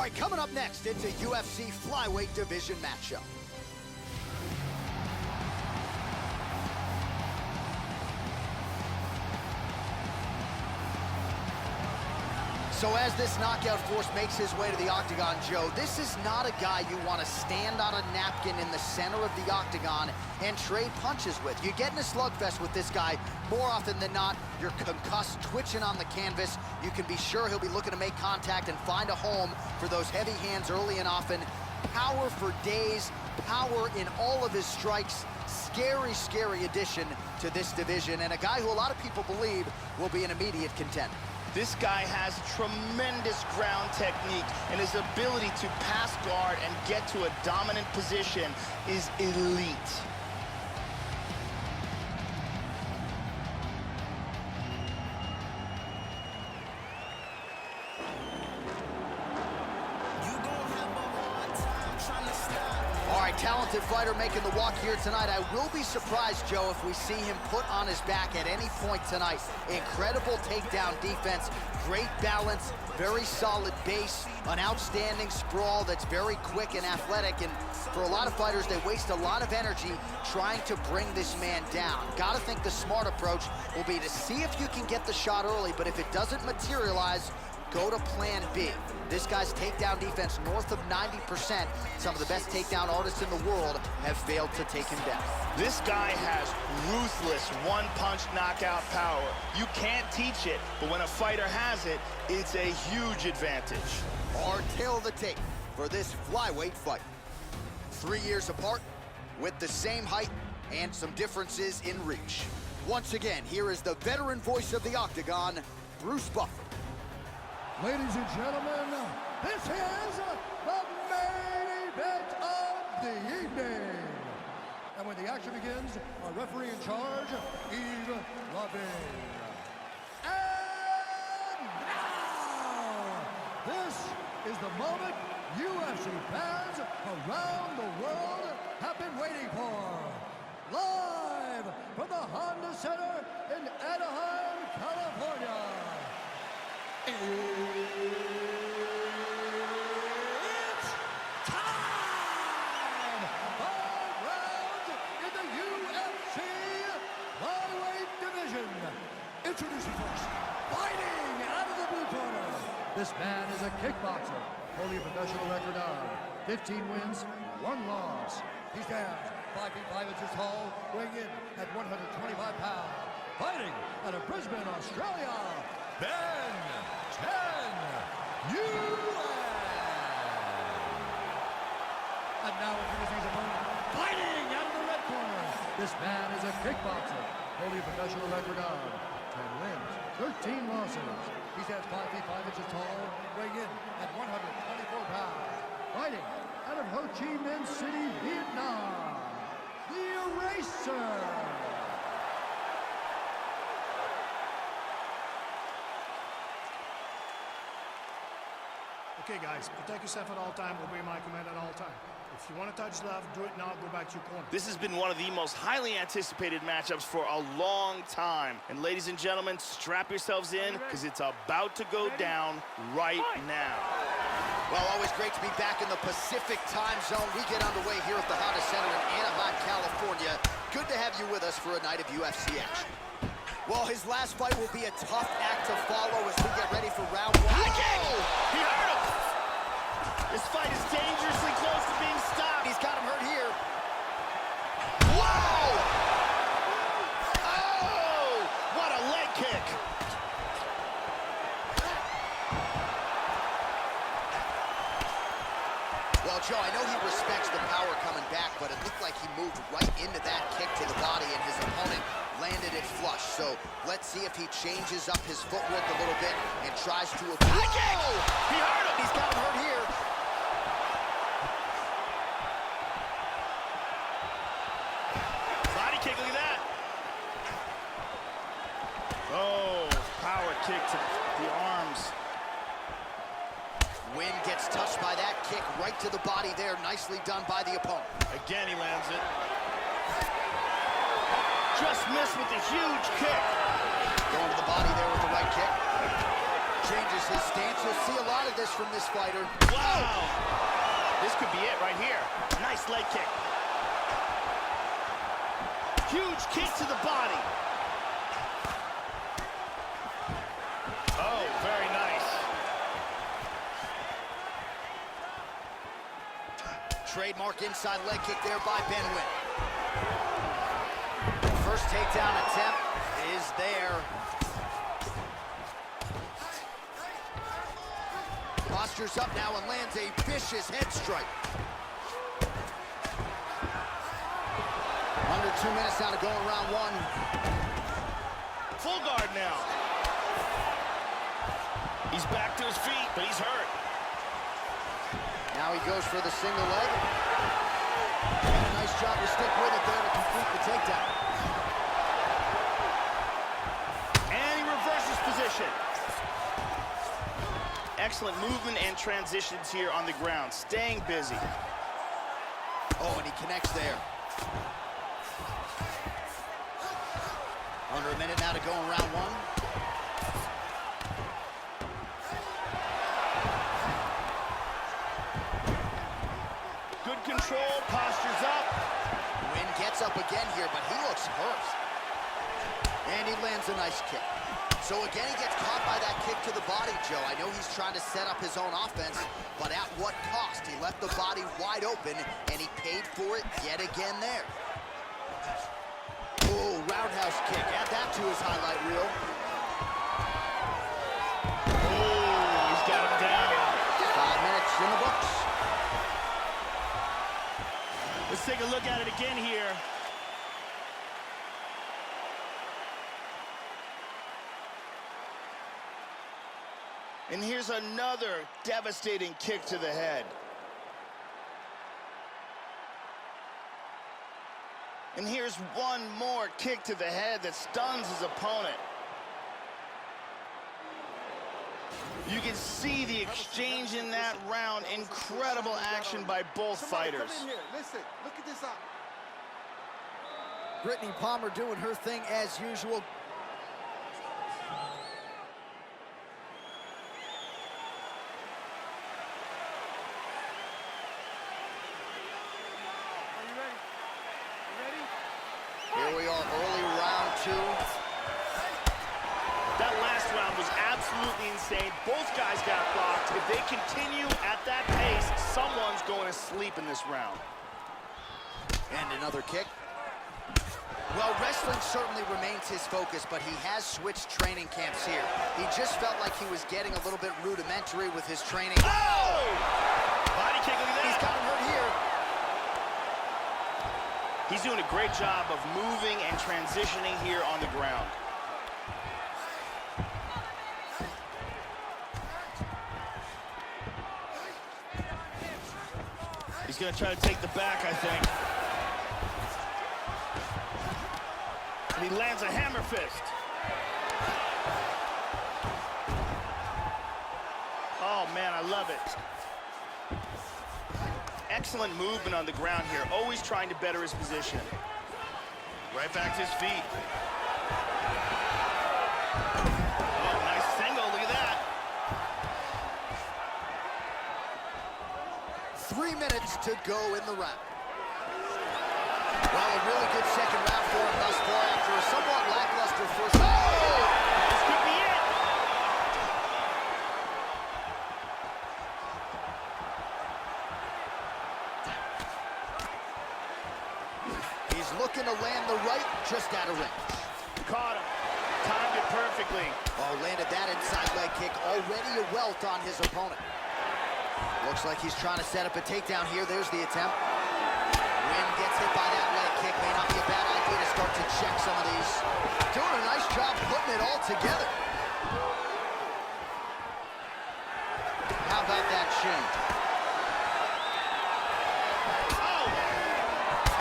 right, coming up next, it's a UFC flyweight division matchup. So as this knockout force makes his way to the octagon, Joe, this is not a guy you want to stand on a napkin in the center of the octagon and trade punches with. You get in a slugfest with this guy, more often than not, you're concussed, twitching on the canvas. You can be sure he'll be looking to make contact and find a home for those heavy hands early and often. Power for days, power in all of his strikes. Scary, scary addition to this division, and a guy who a lot of people believe will be an immediate contender. This guy has tremendous ground technique, and his ability to pass guard and get to a dominant position is elite. Talented fighter making the walk here tonight. I will be surprised, Joe, if we see him put on his back at any point tonight. Incredible takedown defense, great balance, very solid base, an outstanding sprawl that's very quick and athletic. And for a lot of fighters, they waste a lot of energy trying to bring this man down. Gotta think the smart approach will be to see if you can get the shot early, but if it doesn't materialize, go to plan B. This guy's takedown defense north of 90%. Some of the best takedown artists in the world have failed to take him down. This guy has ruthless one-punch knockout power. You can't teach it, but when a fighter has it, it's a huge advantage. Our tail of the tape for this flyweight fight. 3 years apart, with the same height and some differences in reach. Once again, here is the veteran voice of the octagon, Bruce Buffer. Ladies and gentlemen, this is the main event of the evening. And when the action begins, our referee in charge, Yves Lavigne. And now, this is the moment UFC fans around the world have been waiting for. Live from the Honda Center in Anaheim, California. It's time! 5 rounds in the UFC flyweight division. Introducing first, fighting out of the blue corner. This man is a kickboxer, holding a professional record of 15 wins, 1 loss. He stands 5 feet 5 inches tall, weighing in at 125 pounds. Fighting out of Brisbane, Australia, Ben Nguyen. And now introducing his opponent, fighting out of the red corner. This man is a kickboxer, holding a professional record of 10 wins, 13 losses. He stands 5 feet 5 inches tall, weighing in at 124 pounds. Fighting out of Ho Chi Minh City, Vietnam, the Eraser. Okay, guys, protect yourself at all time, obey my command at all time. If you want to touch love, do it now, go back to your corner. This has been one of the most highly anticipated matchups for a long time. And ladies and gentlemen, strap yourselves in, because it's about to go down right now. Well, always great to be back in the Pacific time zone. We get underway here at the Honda Center in Anaheim, California. Good to have you with us for a night of UFC action. Well, his last fight will be a tough act to follow as we get ready for round 1. High kick! He hurt him! This fight is dangerously close to being stopped. He's got him hurt here. Whoa! Oh! What a leg kick! Well, Joe, I know he respects the power coming back, but it looked like he moved right into that kick to the body, and his opponent landed it flush. So let's see if he changes up his footwork a little bit and tries to... High kick! He hurt him! He's got him hurt here. Body kick, look at that. Oh, power kick to the arms. Nguyen gets touched by that kick right to the body there. Nicely done by the opponent. Again, he lands it. Just missed with the huge kick. Going to the body there with the right kick. Changes his stance. You'll see a lot of this from this fighter. Wow! This could be it right here. Nice leg kick. Huge kick to the body. Oh, very nice. Trademark inside leg kick there by Ben Nguyen. First takedown attempt is there. Postures up now and lands a vicious head strike. Under 2 minutes now to go in round one. Full guard now. He's back to his feet, but he's hurt. Now he goes for the single leg. And a nice job to stick with it there to complete the takedown. And he reverses position. Excellent movement and transitions here on the ground, staying busy. Oh, and he connects there. Under a minute now to go in round one. Good control, postures up. Nguyen gets up again here, but he looks hurt. And he lands a nice kick. So again, he gets caught by that kick to the body, Joe. I know he's trying to set up his own offense, but at what cost? He left the body wide open, and he paid for it yet again there. Oh, roundhouse kick. Add that to his highlight reel. Oh, he's got him down. 5 minutes in the books. Let's take a look at it again here. And here's another devastating kick to the head. And here's one more kick to the head that stuns his opponent. You can see the exchange in that round. Incredible action by both fighters. Come in here. Listen, look at this out. Brittany Palmer doing her thing as usual. Here we are, early round two. That last round was absolutely insane. Both guys got blocked. If they continue at that pace, someone's going to sleep in this round. And another kick. Well, wrestling certainly remains his focus, but he has switched training camps here. He just felt like he was getting a little bit rudimentary with his training. Oh! Body kick, look at that. He's got him hurt here. He's doing a great job of moving and transitioning here on the ground. He's going to try to take the back, I think. And he lands a hammer fist. Oh, man, I love it. Excellent movement on the ground here, always trying to better his position. Right back to his feet. Oh, nice single, look at that. 3 minutes to go in the round. Well, a really good second round for him thus far after a somewhat lackluster first round. Oh! This could be it. He's looking to land the right, just out of range. Caught him. Timed it perfectly. Oh, landed that inside leg kick. Already a welt on his opponent. Looks like he's trying to set up a takedown here. There's the attempt. Nguyen gets hit by that leg kick. May not be a bad idea to start to check some of these. Doing a nice job putting it all together. How about that shin? Oh,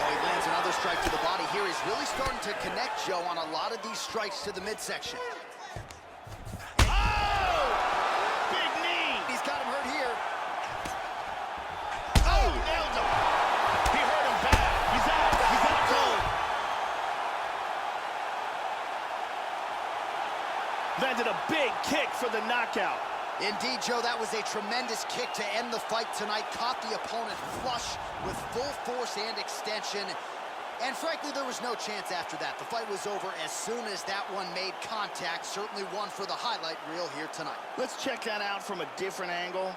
he lands another strike to the body here. He's really starting to connect, Joe, on a lot of these strikes to the midsection. Oh! Big knee. He's got him hurt here. Oh, nailed him. He hurt him bad. He's out. He's out cold. Landed a big kick for the knockout. Indeed, Joe, that was a tremendous kick to end the fight tonight. Caught the opponent flush with full force and extension. And frankly, there was no chance after that. The fight was over as soon as that one made contact. Certainly one for the highlight reel here tonight. Let's check that out from a different angle.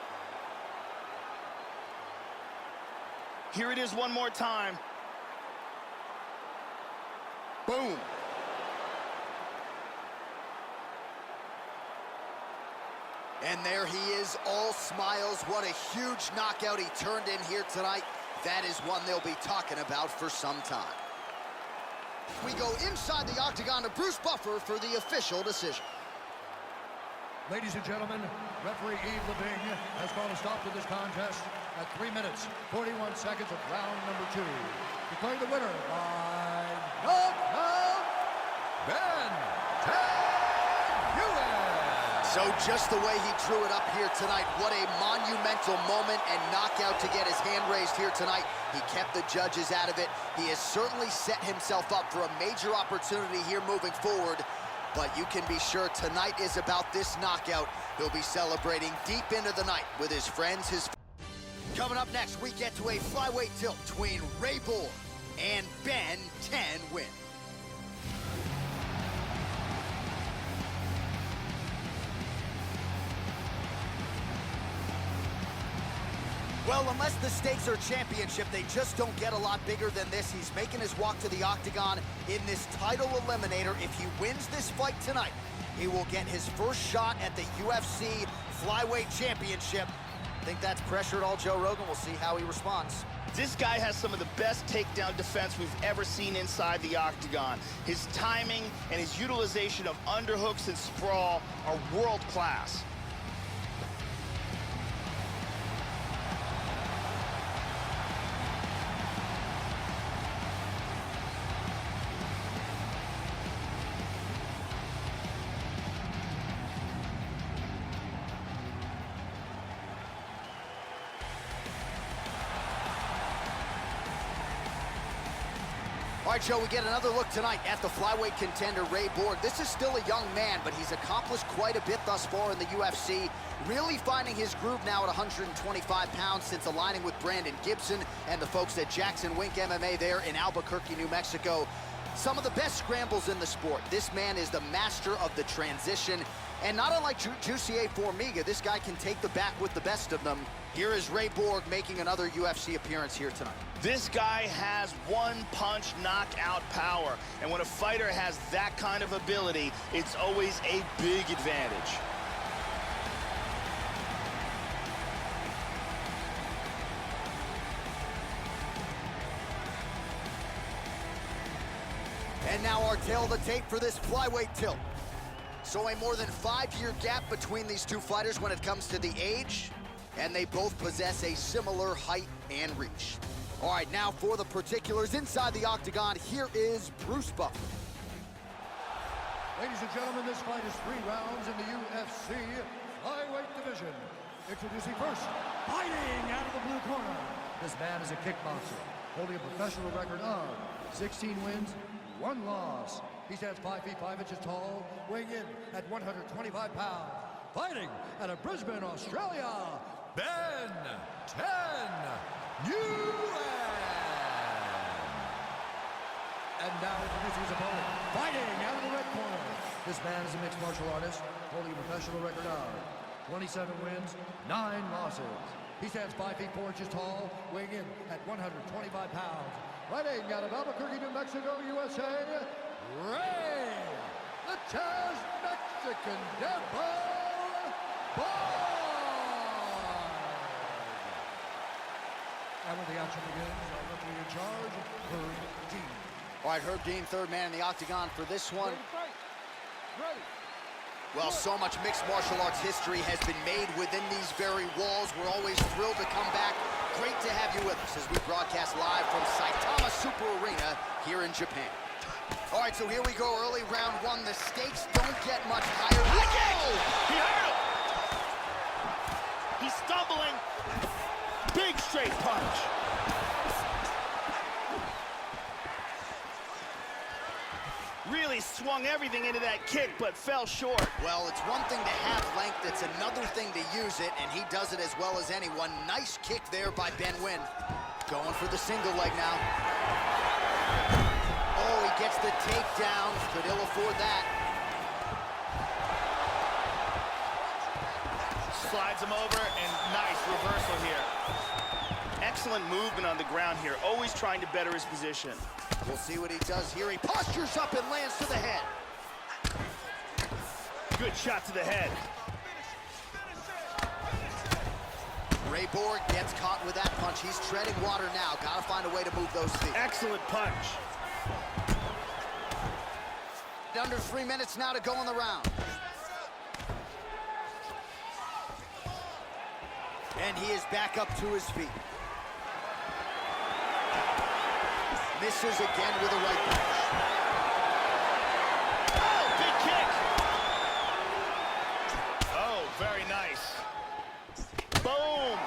Here it is one more time. Boom. And there he is, all smiles. What a huge knockout he turned in here tonight. That is one they'll be talking about for some time. We go inside the octagon to Bruce Buffer for the official decision. Ladies and gentlemen, referee Yves Levine has called a stop to this contest at 3 minutes, 41 seconds of round number 2. Declaring the winner by knockout, Ben Nguyen. So just the way he drew it up here tonight, what a monumental moment and knockout to get his hand raised here tonight. He kept the judges out of it. He has certainly set himself up for a major opportunity here moving forward. But you can be sure tonight is about this knockout. He'll be celebrating deep into the night with his friends. Coming up next, we get to a flyweight tilt between Ray Borg and Ben Nguyen. Well, unless the stakes are championship, they just don't get a lot bigger than this. He's making his walk to the octagon in this title eliminator. If he wins this fight tonight, he will get his first shot at the UFC Flyweight Championship. I think that's pressure at all, Joe Rogan. We'll see how he responds. This guy has some of the best takedown defense we've ever seen inside the octagon. His timing and his utilization of underhooks and sprawl are world class. All right, Joe, we get another look tonight at the flyweight contender, Ray Borg. This is still a young man, but he's accomplished quite a bit thus far in the UFC. Really finding his groove now at 125 pounds since aligning with Brandon Gibson and the folks at Jackson Wink MMA there in Albuquerque, New Mexico. Some of the best scrambles in the sport. This man is the master of the transition. And not unlike Jussier Formiga, this guy can take the back with the best of them. Here is Ray Borg making another UFC appearance here tonight. This guy has one-punch knockout power. And when a fighter has that kind of ability, it's always a big advantage. And now our tail of the tape for this flyweight tilt. So a more than 5-year gap between these two fighters when it comes to the age, and they both possess a similar height and reach. All right, now for the particulars inside the octagon, here is Bruce Buffer. Ladies and gentlemen, this fight is 3 rounds in the UFC flyweight division. Introducing first, fighting out of the blue corner. This man is a kickboxer, holding a professional record of 16 wins, 1 loss. He stands 5 feet 5 inches tall, weighing in at 125 pounds. Fighting out of Brisbane, Australia, Ben Nguyen. And now introducing his opponent, fighting out of the red corner. This man is a mixed martial artist, holding a professional record of 27 wins, 9 losses. He stands 5 feet 4 inches tall, weighing in at 125 pounds. Fighting out of Albuquerque, New Mexico, USA, Ray, the Chaz Mexican Devil Borg. And when the action begins, our referee in charge, Herb Dean. All right, Herb Dean, third man in the octagon for this one. Well, so much mixed martial arts history has been made within these very walls. We're always thrilled to come back. Great to have you with us as we broadcast live from Saitama Super Arena here in Japan. All right, so here we go, early round 1. The stakes don't get much higher. Whoa! He hurt him! He's stumbling. Big straight punch. Really swung everything into that kick, but fell short. Well, it's one thing to have length, it's another thing to use it, and he does it as well as anyone. Nice kick there by Ben Nguyen. Going for the single leg now. Oh, he gets the takedown. Could ill afford that. Slides him over, and nice reversal here. Excellent movement on the ground here, always trying to better his position. We'll see what he does here. He postures up and lands to the head. Good shot to the head. Ray Borg gets caught with that punch. He's treading water now. Got to find a way to move those feet. Excellent punch. Under 3 minutes now to go in the round. And he is back up to his feet. Misses again with a right punch. Oh, big kick. Oh, very nice. Boom.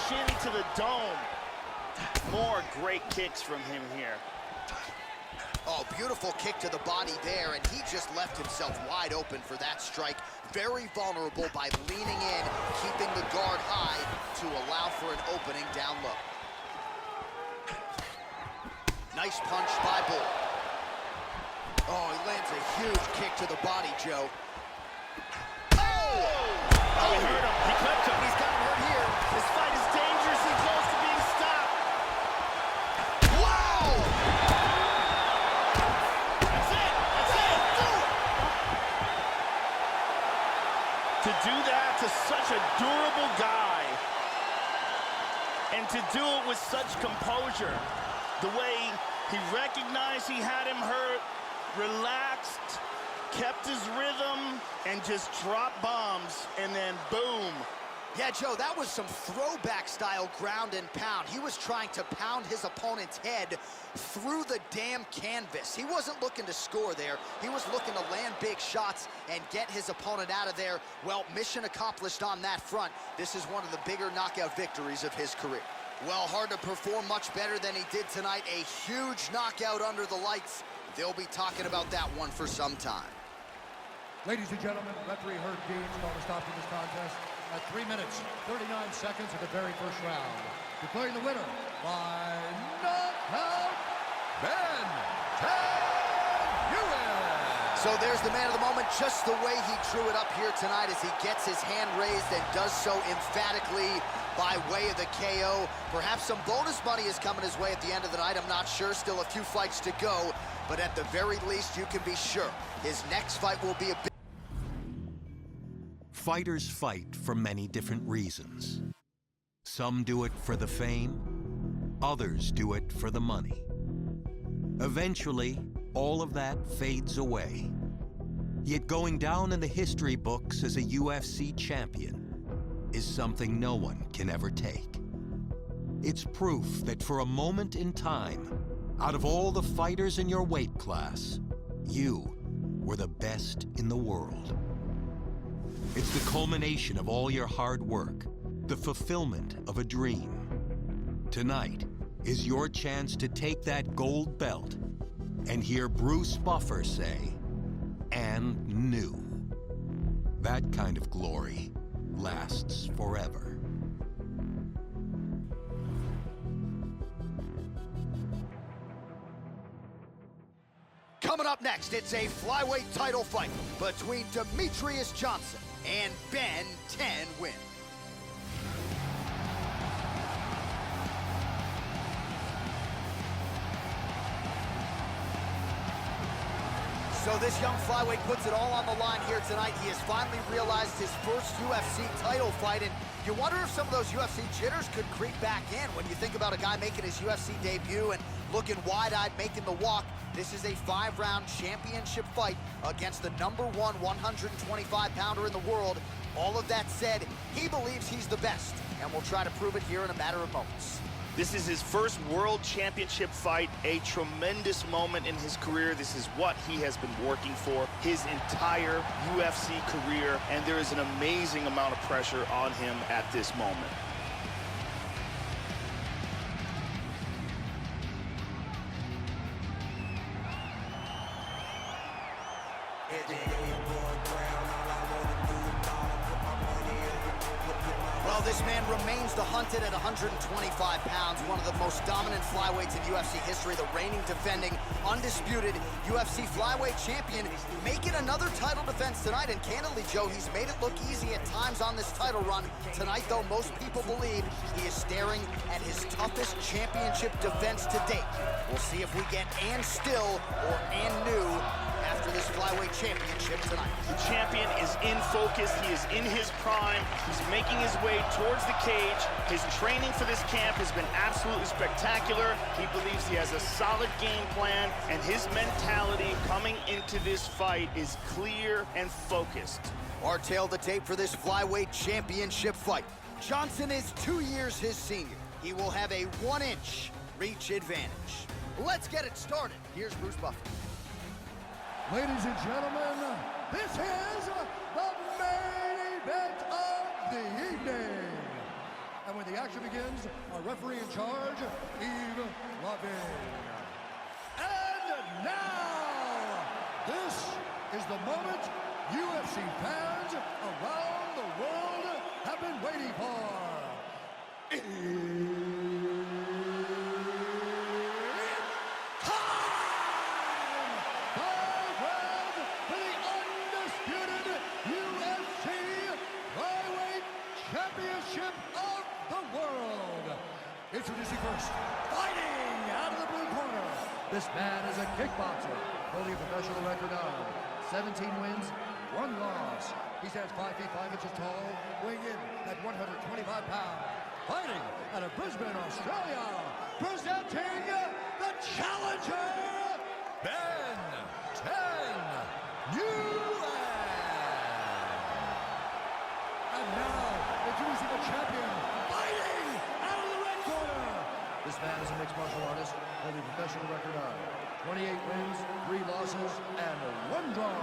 Shinny to the dome. More great kicks from him here. Oh, beautiful kick to the body there, and he just left himself wide open for that strike. Very vulnerable by leaning in, keeping the guard high to allow for an opening down low. Nice punch by Bull. Oh, he lands a huge kick to the body, Joe. Oh! Oh, he hurt him. He clipped him. He's got him hurt here. This fight is dangerously close to being stopped. Wow! That's it. That's it. To do that to such a durable guy, and to do it with such composure, the way he recognized he had him hurt, relaxed, kept his rhythm, and just dropped bombs, and then boom. Yeah, Joe, that was some throwback-style ground and pound. He was trying to pound his opponent's head through the damn canvas. He wasn't looking to score there. He was looking to land big shots and get his opponent out of there. Well, mission accomplished on that front. This is one of the bigger knockout victories of his career. Well, hard to perform much better than he did tonight. A huge knockout under the lights. They'll be talking about that one for some time. Ladies and gentlemen, referee Herb Dean called a stop to this contest at 3 minutes, 39 seconds of the very first round. Declaring the winner by knockout, Ben Nguyen. So there's the man of the moment, just the way he drew it up here tonight as he gets his hand raised and does so emphatically by way of the KO. Perhaps some bonus money is coming his way at the end of the night. I'm not sure. Still a few fights to go. But at the very least, you can be sure his next fight will be a big... Fighters fight for many different reasons. Some do it for the fame. Others do it for the money. Eventually, all of that fades away. Yet going down in the history books as a UFC champion is something no one can ever take. It's proof that for a moment in time, out of all the fighters in your weight class, you were the best in the world. It's the culmination of all your hard work, the fulfillment of a dream. Tonight is your chance to take that gold belt and hear Bruce Buffer say, "And new." That kind of glory lasts forever. Coming up next, it's a flyweight title fight between Demetrius Johnson and Ben Nguyen. So this young flyweight puts it all on the line here tonight. He has finally realized his first UFC title fight, and you wonder if some of those UFC jitters could creep back in when you think about a guy making his UFC debut and looking wide-eyed, making the walk. This is a 5-round championship fight against the #1 125-pounder in the world. All of that said, he believes he's the best, and will try to prove it here in a matter of moments. This is his first world championship fight, a tremendous moment in his career. This is what he has been working for his entire UFC career, and there is an amazing amount of pressure on him at this moment. this man remains the hunted at 125 pounds, one of the most dominant flyweights in UFC history, the reigning, defending, undisputed UFC flyweight champion, making another title defense tonight. And candidly, Joe, he's made it look easy at times on this title run. Tonight, though, most people believe he is staring at his toughest championship defense to date. We'll see if we get and still or and new after this flyweight championship tonight. The champion is in focus. He is in his prime. He's making his way towards the cage. His training for this camp has been absolutely spectacular. He believes he has a solid game plan, and his mentality coming into this fight is clear and focused. Our tail the tape for this flyweight championship fight. Johnson is 2 years his senior. He will have a 1-inch reach advantage. Let's get it started. Here's Bruce Buffer. Ladies and gentlemen, this is the main event of the evening. And when the action begins, our referee in charge, Yves Lavigne. And now, this is the moment UFC fans around the world have been waiting for. Championship of the world. Introducing first, fighting out of the blue corner. This man is a kickboxer, holding a professional record of 17 wins, 1 loss. He stands 5 feet 5 inches tall, weighing in at 125 pounds. Fighting out of Brisbane, Australia, presenting the challenger, Ben Nguyen. And now, introducing the champion, fighting out of the red corner. This man is a mixed martial artist, holding a professional record of 28 wins, 3 losses, and 1 draw.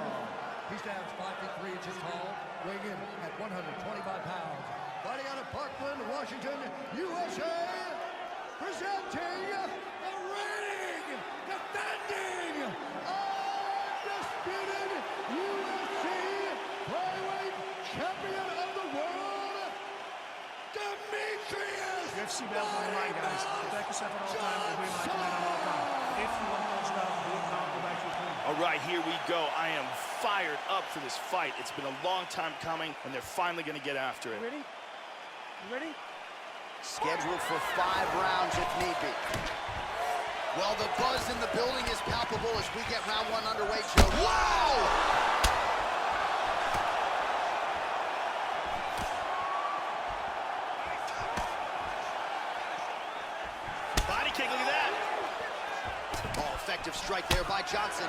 He stands 5 feet 3 inches tall, weighing in at 125 pounds. Fighting out of Parkland, Washington, USA, presenting the reigning, defending, undisputed UFC flyweight champion of the world, UFC belt on the line, guys. Protect yourself at all times. Obey my command at all times. If you want to touch down, do it now. Go back to your corner. All right, here we go. I am fired up for this fight. It's been a long time coming, and they're finally going to get after it. Ready? You ready? Scheduled for 5 rounds if need be. Well, the buzz in the building is palpable as we get round 1 underway, Joe. Whoa! Kick, look at that. Oh, effective strike there by Johnson.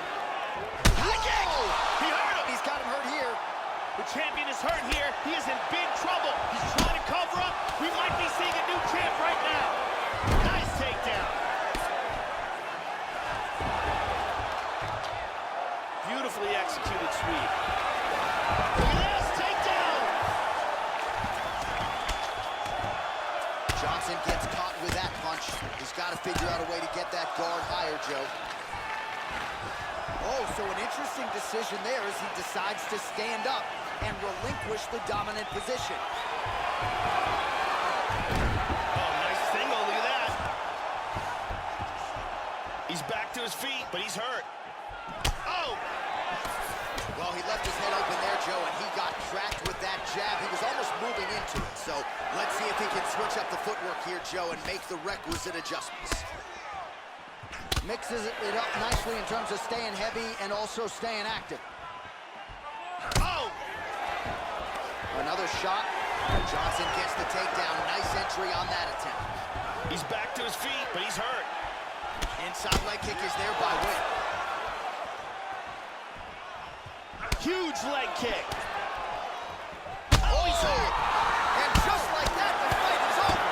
High kick! He hurt him. He's got him hurt here. The champion is hurt here. He is in big trouble. He's trying to cover up. We might be seeing a new champ right now. Nice takedown. Beautifully executed sweep. Look at this takedown. Johnson gets caught with that punch. He's got to figure out a way to get that guard higher, Joe. Oh, so an interesting decision there as he decides to stand up and relinquish the dominant position. Oh, nice single, look at that. He's back to his feet, but he's hurt. Oh! Well, he left his head open there, Joe, and he got cracked with that jab. He was almost moving into it, so let's see if he can switch up the footwork here, Joe, and make the requisite adjustments. Mixes it up nicely in terms of staying heavy and also staying active. Oh! Another shot. Johnson gets the takedown. Nice entry on that attempt. He's back to his feet, but he's hurt. Inside leg kick is there by Win. Huge leg kick. Oh, he's hurt. And just like that, the fight is over.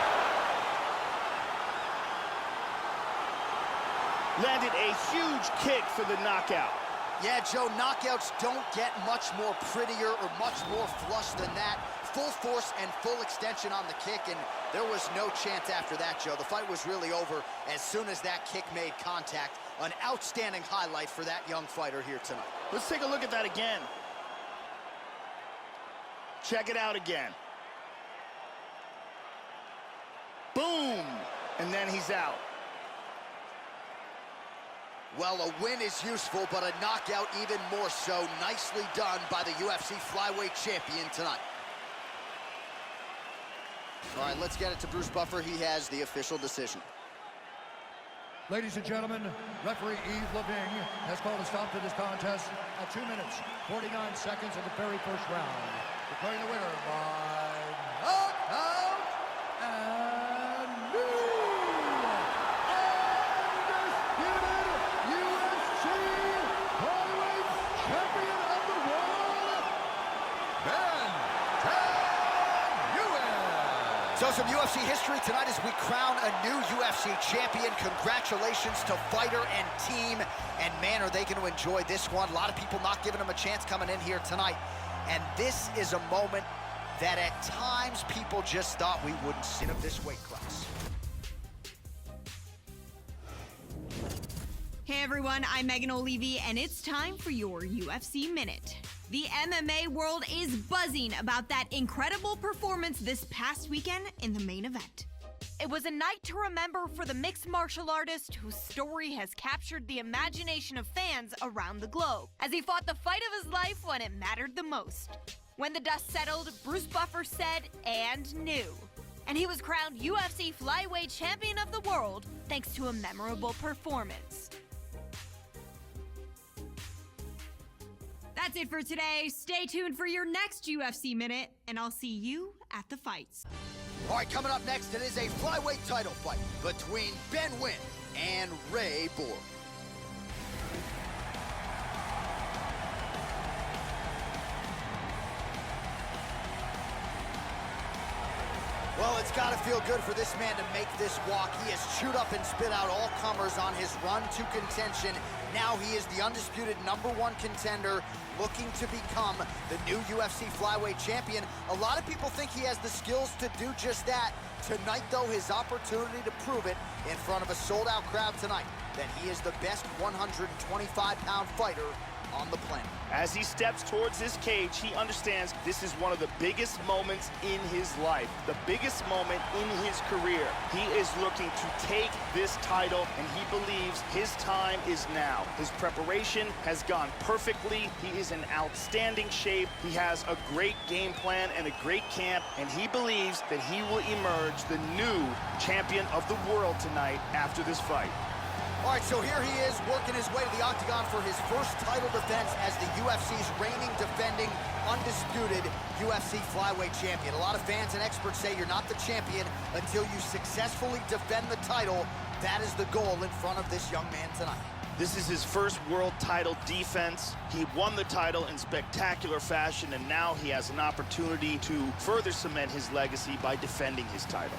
Landed a huge kick for the knockout. Yeah, Joe, knockouts don't get much more prettier or much more flush than that. Full force and full extension on the kick, and there was no chance after that, Joe. The fight was really over as soon as that kick made contact. An outstanding highlight for that young fighter here tonight. Let's take a look at that again. Check it out again. and then he's out. Well, a win is useful, but a knockout even more so. Nicely done by the UFC flyweight champion tonight. All right, let's get it to Bruce Buffer. He has the official decision. Ladies and gentlemen, referee Yves Leving has called a stop to this contest at 2 minutes, 49 seconds of the very first round. Declaring the winner by knockout and new undisputed UFC flyweight champion of the world, Ben Nguyen. So some UFC history tonight as we crown a new UFC champion. Congratulations to fighter and team. And man, are they going to enjoy this one. A lot of people not giving them a chance coming in here tonight. And this is a moment that at times people just thought we wouldn't see of this weight class. Hey everyone, I'm Megan O'Leary, and it's time for your UFC Minute. The MMA world is buzzing about that incredible performance this past weekend in the main event. It was a night to remember for the mixed martial artist whose story has captured the imagination of fans around the globe as he fought the fight of his life when it mattered the most. When the dust settled, Bruce Buffer said, "and new." And he was crowned UFC flyweight champion of the world thanks to a memorable performance. That's it for today. Stay tuned for your next UFC Minute, and I'll see you at the fights. All right, coming up next, it is a flyweight title fight between Ben Nguyen and Ray Borg. Well, it's got to feel good for this man to make this walk. He has chewed up and spit out all comers on his run to contention. Now he is the undisputed #1 contender, looking to become the new UFC flyweight champion. A lot of people think he has the skills to do just that. Tonight, though, his opportunity to prove it in front of a sold-out crowd tonight, that he is the best 125-pound fighter on the planet. As he steps towards this cage, he understands this is one of the biggest moments in his life, the biggest moment in his career. He is looking to take this title, and he believes his time is now. His preparation has gone perfectly. He is in outstanding shape. He has a great game plan and a great camp, and he believes that he will emerge the new champion of the world tonight after this fight. All right, so here he is working his way to the octagon for his first title defense as the UFC's reigning, defending, undisputed UFC flyweight champion. A lot of fans and experts say you're not the champion until you successfully defend the title. That is the goal in front of this young man tonight. This is his first world title defense. He won the title in spectacular fashion, and now he has an opportunity to further cement his legacy by defending his title.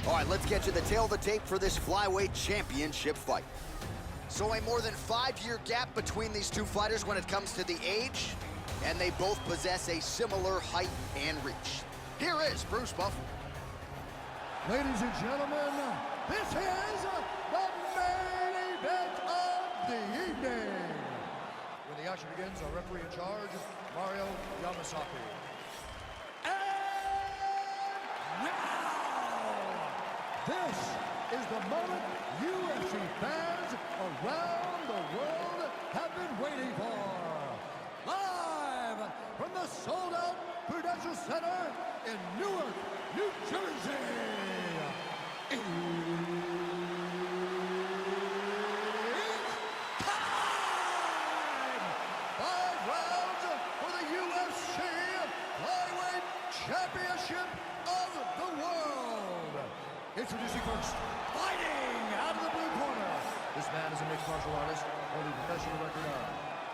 All right, let's get you the tail of the tape for this flyweight championship fight. So a more than 5-year gap between these two fighters when it comes to the age, and they both possess a similar height and reach. Here is Bruce Buffer. Ladies and gentlemen, this is the main event of the evening. When the action begins, our referee in charge, Mario Yamasaki. And now, this is the moment UFC fans around the world have been waiting for. Live from the sold-out Prudential Center in Newark, New Jersey. It's time! 5 rounds for the UFC Flyweight Championship of the world. Introducing first, fighting out of the blue corner. This man is a mixed martial artist, holding a professional record of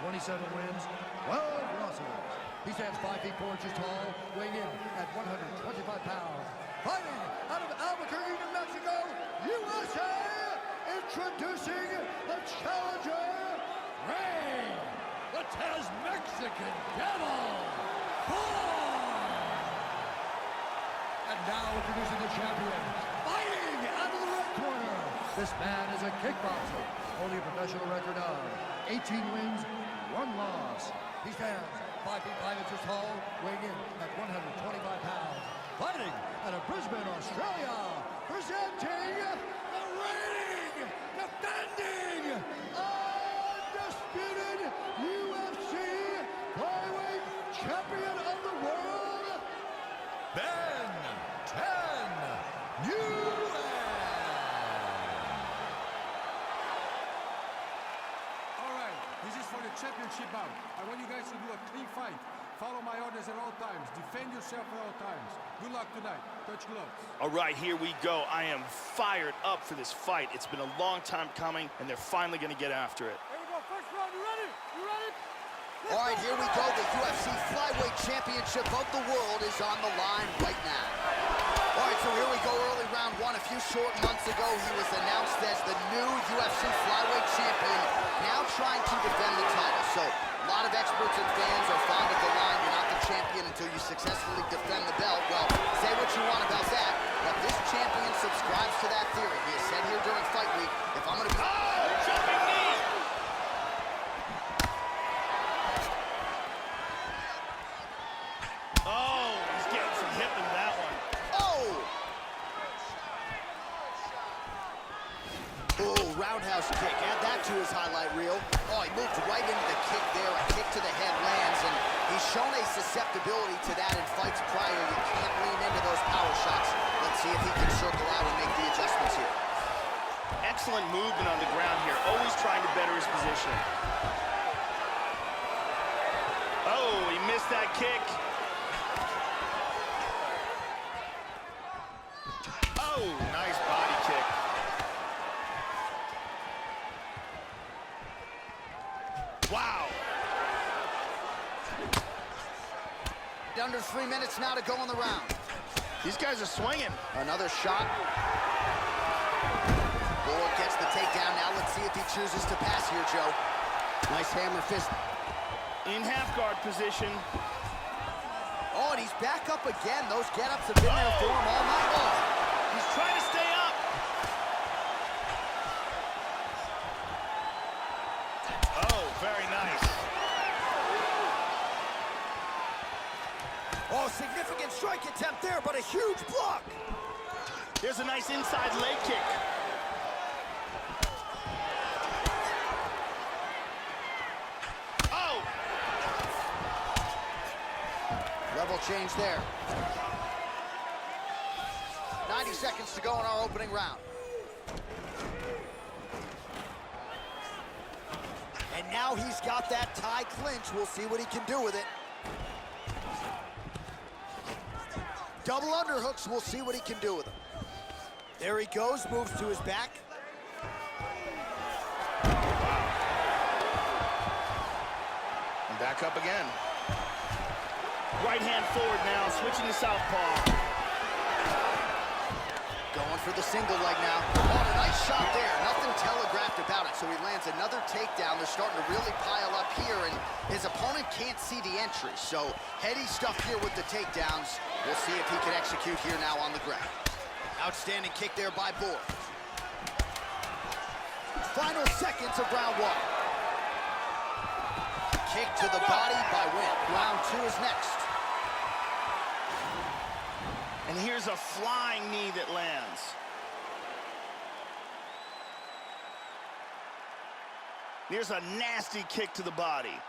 27 wins, 12 losses. He stands 5 feet 4 inches tall, weighing in at 125 pounds. Fighting out of Albuquerque, New Mexico, USA, introducing the challenger, Ray, the Taz Mexican Devil. And now introducing the champion, fighting out of the red corner. This man is a kickboxer, holding a professional record of 18 wins, 1 loss. He stands 5 feet 5 inches tall, weighing in at 125 pounds. Fighting out of Brisbane, Australia, presenting the reigning, defending, undisputed UFC flyweight champion of the world, Ben Nguyen. All right, this is for the championship bout. I want you guys to do a clean fight. Follow my orders at all times. Defend yourself at all times. Good luck tonight. Touch gloves. All right, here we go. I am fired up for this fight. It's been a long time coming, and they're finally going to get after it. Here we go. First round. You ready? You ready? All right, here we go. The UFC Flyweight Championship of the world is on the line right now. All right, so here we go, early round 1. A few short months ago, he was announced as the new UFC Flyweight Champion, now trying to defend the title. So a lot of experts and fans are fond of the line, you're not the champion until you successfully defend the belt. Well, say what you want about that, but this champion subscribes to that theory. He has said here during fight week, if I'm going to be... Oh, jumping knee! Oh, he's getting some hip in that one. Oh, roundhouse kick. Add that to his highlight reel. Oh, he moved right into the kick there. A kick to the head lands, and he's shown a susceptibility to that in fights prior. You can't lean into those power shots. Let's see if he can circle out and make the adjustments here. Excellent movement on the ground here, always trying to better his position. Oh, he missed that kick. Oh, nice body kick. Wow. Under 3 minutes now to go in the round. These guys are swinging. Another shot. Bull gets the takedown. Now let's see if he chooses to pass here, Joe. Nice hammer fist. In half guard position. Oh, and he's back up again. Those get-ups have been there for him all night long. He's trying to stay up. Oh, very nice. Oh, significant strike attempt there, but a huge block. There's a nice inside leg kick. Oh! Level change there. 90 seconds to go in our opening round. And now he's got that tie clinch. We'll see what he can do with it. Double underhooks, we'll see what he can do with them. There he goes, moves to his back. And back up again. Right hand forward now, switching to southpaw. Going for the single leg now. Oh, a nice shot there. Nothing telegraphed about it, so he lands another takedown. They're starting to really pile up here, and his opponent can't see the entry. So heady stuff here with the takedowns. We'll see if he can execute here now on the ground. Outstanding kick there by Bohr. Final seconds of round 1. Kick to the body by Nguyen. Round 2 is next. And here's a flying knee that lands. Here's a nasty kick to the body.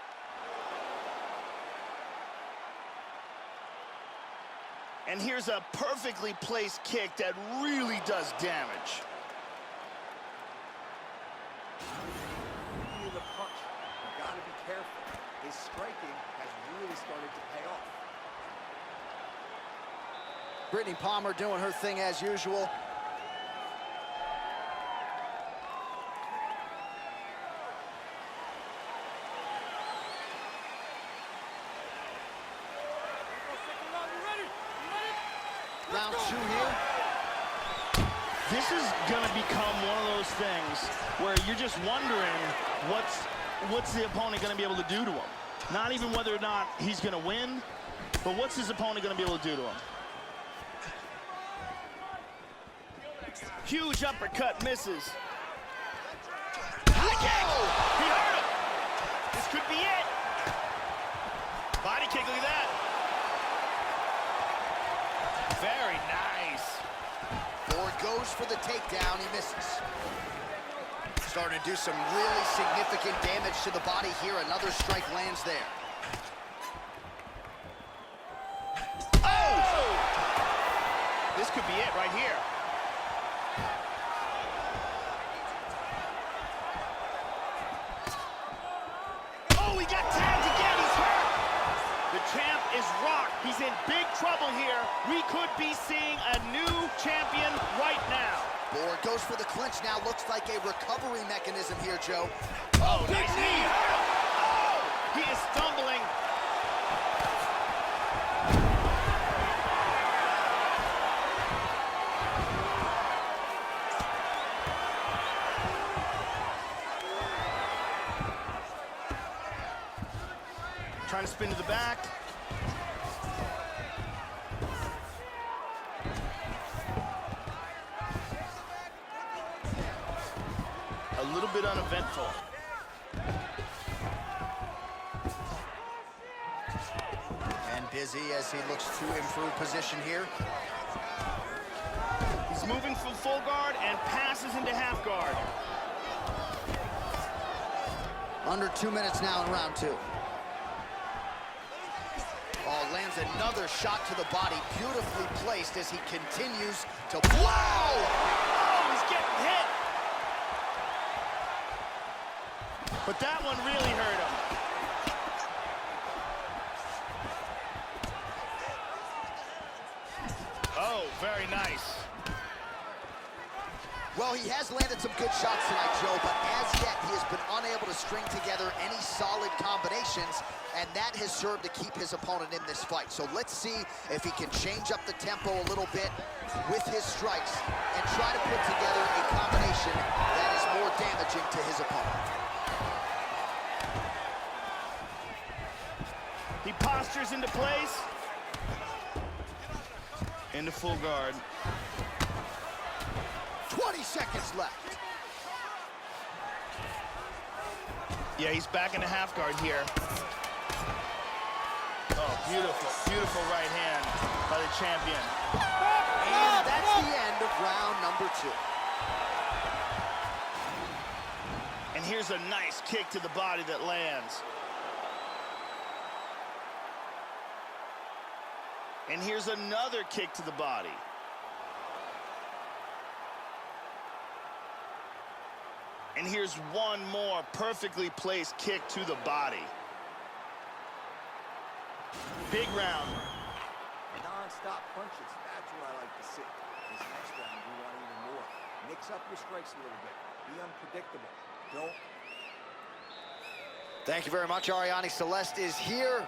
And here's a perfectly placed kick that really does damage. The punch. You gotta be careful. His striking has really started to pay off. Brittany Palmer doing her thing as usual. Round 2 here. This is going to become one of those things where you're just wondering what's the opponent going to be able to do to him. Not even whether or not he's going to win, But what's his opponent going to be able to do to him? Huge uppercut misses. High kick! He hurt him! This could be it! Body kick, look at that! Very nice. Ford goes for the takedown, he misses. Starting to do some really significant damage to the body here. Another strike lands there. Oh! This could be it right here. Oh, he got tagged again. He's hurt. The champ is rocked. He's in big trouble here. We could be seeing a new champion right now. Ford goes for the clinch now. Looks like a recovery mechanism here, Joe. Oh, nice knee. Oh, he is stumbling. Trying to spin to the back. A little bit uneventful. And busy as he looks to improve position here. He's moving from full guard and passes into half guard. Under 2 minutes now in round 2. Oh, lands another shot to the body, beautifully placed as he continues to blow. Oh, he's getting hit. But that one really hurt him. Oh, very nice. Well, he has landed some good shots tonight, Joe, but as yet he has been unable to string together any solid combinations, and that has served to keep his opponent in this fight. So let's see if he can change up the tempo a little bit with his strikes and try to put together a combination that is more damaging to his opponent. He postures into place. Into full guard. 20 seconds left. Yeah, he's back into half guard here. Oh, beautiful, beautiful right hand by the champion. And that's the end of round number 2. And here's a nice kick to the body that lands. And here's another kick to the body. And here's one more perfectly placed kick to the body. Big round. Non-stop punches. That's what I like to see. This next round, we want even more. Mix up your strikes a little bit. Be unpredictable. Don't. Thank you very much. Ariane Celeste is here.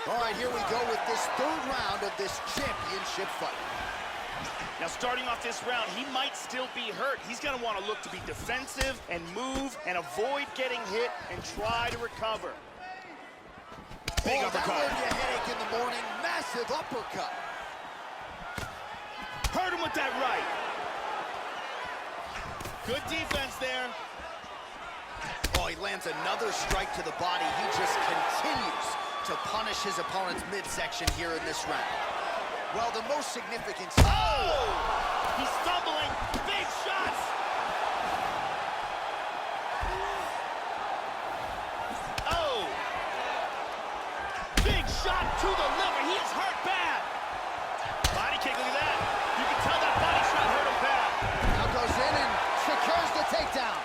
All right, here we go with this 3rd round of this championship fight. Now, starting off this round, he might still be hurt. He's going to want to look to be defensive and move and avoid getting hit and try to recover. Big uppercut. That learned you a headache in the morning. Massive uppercut. Hurt him with that right. Good defense there. Oh, he lands another strike to the body. He just continues to punish his opponent's midsection here in this round. Well, the most significant... Oh! He's stumbling. Big shots. Oh! Big shot to the liver. He is hurt bad. Body kick, look at that. You can tell that body shot hurt him bad. Now goes in and secures the takedown.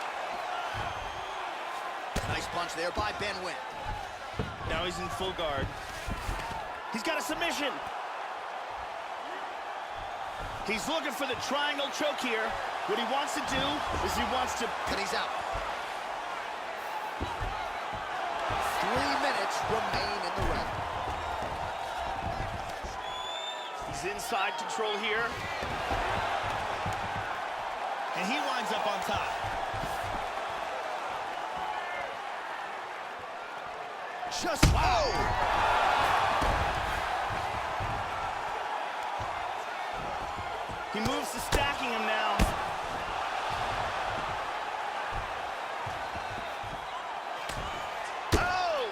Nice punch there by Ben Nguyen. Now he's in full guard. He's got a submission. He's looking for the triangle choke here. What he wants to do is he wants to... And he's out. 3 minutes remain in the round. He's He's inside control here. And he winds up on top. Just wow! He moves to stacking him now. Oh!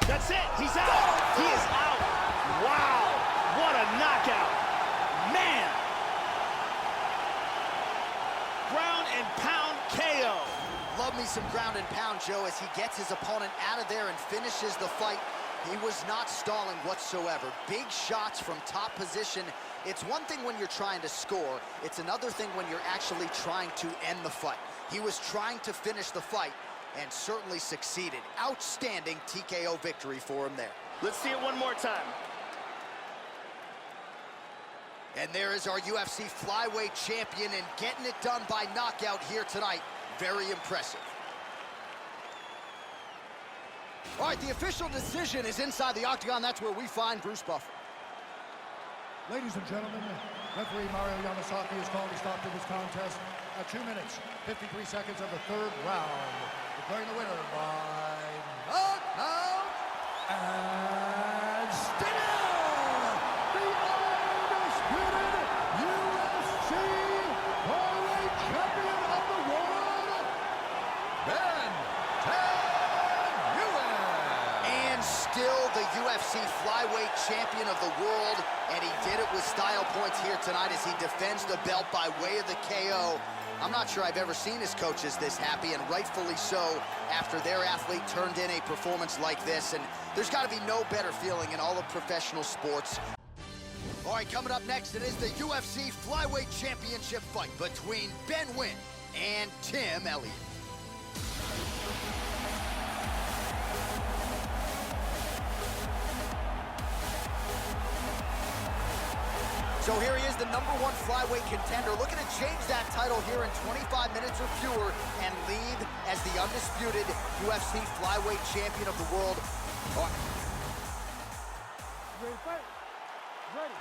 That's it. He's out. He is out. Wow! What a knockout. Man! Ground and pound KO. Love me some ground and pound, Joe, as he gets his opponent out of there and finishes the fight. He was not stalling whatsoever. Big shots from top position. It's one thing when you're trying to score. It's another thing when you're actually trying to end the fight. He was trying to finish the fight and certainly succeeded. Outstanding TKO victory for him there. Let's see it one more time. And there is our UFC flyweight champion, and getting it done by knockout here tonight. Very impressive. All right, the official decision is inside the octagon. That's where we find Bruce Buffer. Ladies and gentlemen, referee Mario Yamasaki has called a stop to this contest at 2 minutes, 53 seconds of the third round, declaring the winner by knockout and still the undisputed UFC flyweight champion of the world, Ben Nguyen. And still the UFC flyweight champion of the world, and he did it with style points here tonight as he defends the belt by way of the KO. I'm not sure I've ever seen his coaches this happy, and rightfully so, after their athlete turned in a performance like this. And there's got to be no better feeling in all of professional sports. All right, coming up next, it is the UFC flyweight championship fight between Ben Nguyen and Tim Elliott. So here he is, the #1 flyweight contender, looking to change that title here in 25 minutes or fewer and lead as the undisputed UFC flyweight champion of the world. Ready to fight? Ready.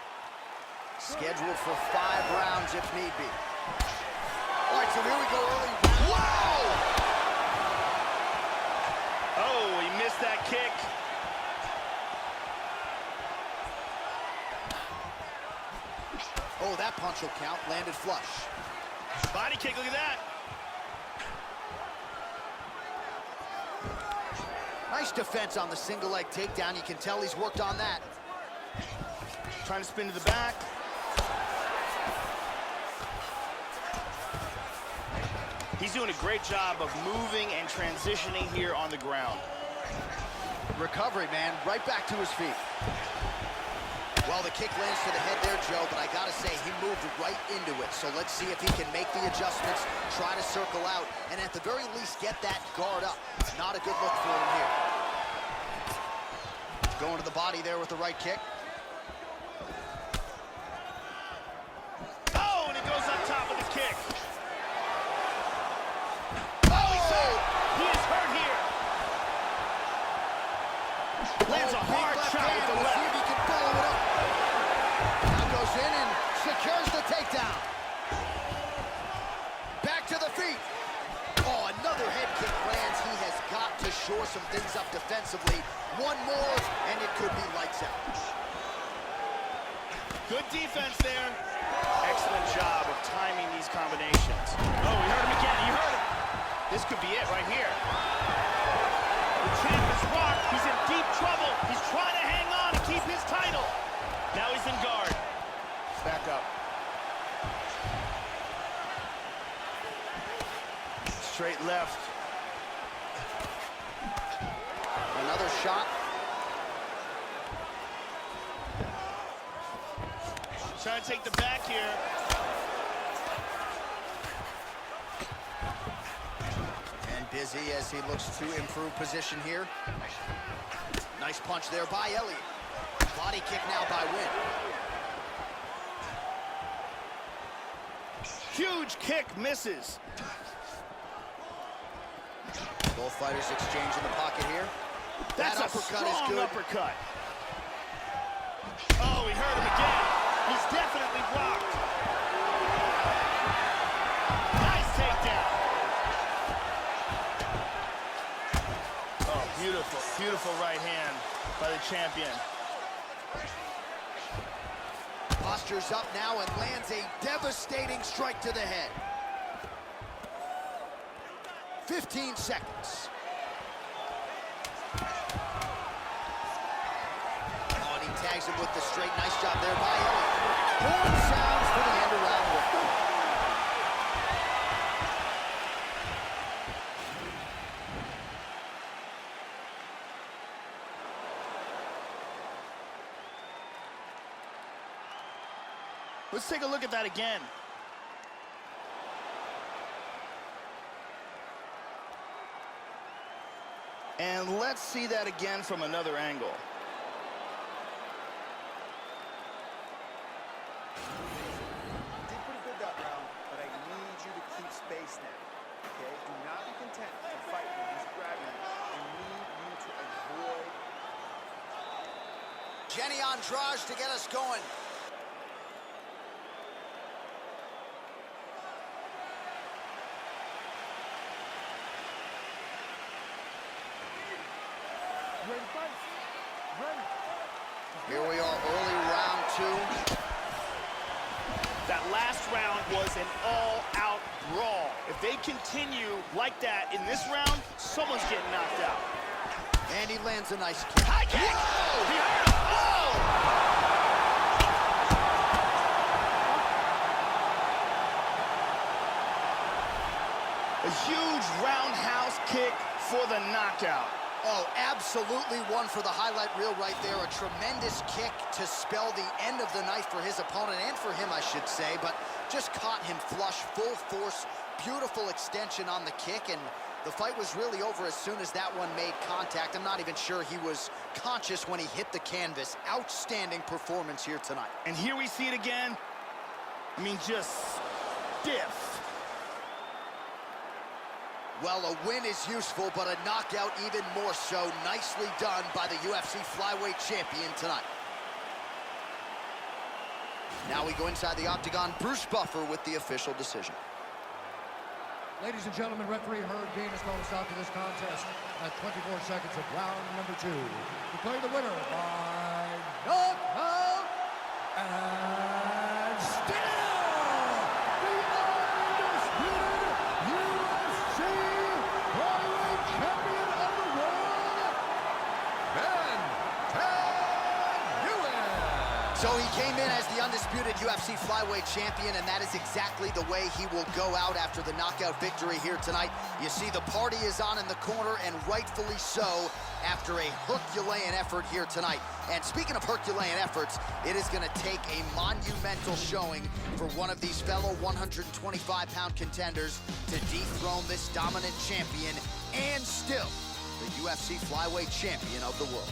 Scheduled for 5 rounds if need be. All right, so here we go early. Wow! Oh, he missed that kick. Oh, that punch will count. Landed flush. Body kick, look at that. Nice defense on the single leg takedown. You can tell he's worked on that. Trying to spin to the back. He's doing a great job of moving and transitioning here on the ground. Recovery, man. Right back to his feet. Well, the kick lands to the head there, Joe, but I gotta say, he moved right into it. So let's see if he can make the adjustments, try to circle out, and at the very least get that guard up. Not a good look for him here. Going to the body there with the right kick. Oh, and he goes on top of the kick. Oh, he's hurt. He is hurt here. Lands a hard shot with the We'll see left. if he can follow it up. Now goes in and secures the takedown. Back to the feet. Oh, another head kick lands. He has got to shore some things up defensively. One more, and it could be lights out. Good defense there. Excellent job of timing these combinations. Oh, we heard him again. You heard him. This could be it right here. The champ is rocked. He's in deep trouble. He's trying to hang on and keep his title. Now he's in guard. Back up. Straight left. Another shot. Trying to take the back here. And busy as he looks to improve position here. Nice punch there by Elliott. Body kick now by Nguyen. Huge kick misses. Both fighters exchange in the pocket here. That's that a uppercut strong is good. uppercut. Oh, he hurt him again. Beautiful right hand by the champion. Postures up now and lands a devastating strike to the head. 15 seconds. Oh, and he tags him with the straight. Nice job there by Elliott. Horn sounds for the end of round one. Let's take a look at that again. And let's see that again from another angle. You did pretty good that round, but I need you to keep space now. Okay? Do not be content to fight when he's grabbing you. I need you to avoid. Jenny Andrade to get us going. Ready, fight? Ready. Here we are, early round two. That last round was an all-out brawl. If they continue like that in this round, someone's getting knocked out. And he lands a nice kick. High kick! Whoa! He hurt him! A huge roundhouse kick for the knockout. Oh, absolutely one for the highlight reel right there. A tremendous kick to spell the end of the night for his opponent, and for him, I should say, but just caught him flush, full force, beautiful extension on the kick, and the fight was really over as soon as that one made contact. I'm not even sure he was conscious when he hit the canvas. Outstanding performance here tonight. And here we see it again. I mean, just stiff. Well, a win is useful, but a knockout even more so. Nicely done by the UFC flyweight champion tonight. Now we go inside the octagon. Bruce Buffer with the official decision. Ladies and gentlemen, referee Herb Dean has called a stop to this contest at 24 seconds of round number 2. Declaring the winner by knockout and still the undisputed UFC flyweight champion of the world, Ben Nguyen. So he came in as the undisputed UFC flyweight champion, and that is exactly the way he will go out after the knockout victory here tonight. You see the party is on in the corner, and rightfully so, after a Herculean effort here tonight. And speaking of Herculean efforts, it is going to take a monumental showing for one of these fellow 125-pound contenders to dethrone this dominant champion and still the UFC flyweight champion of the world.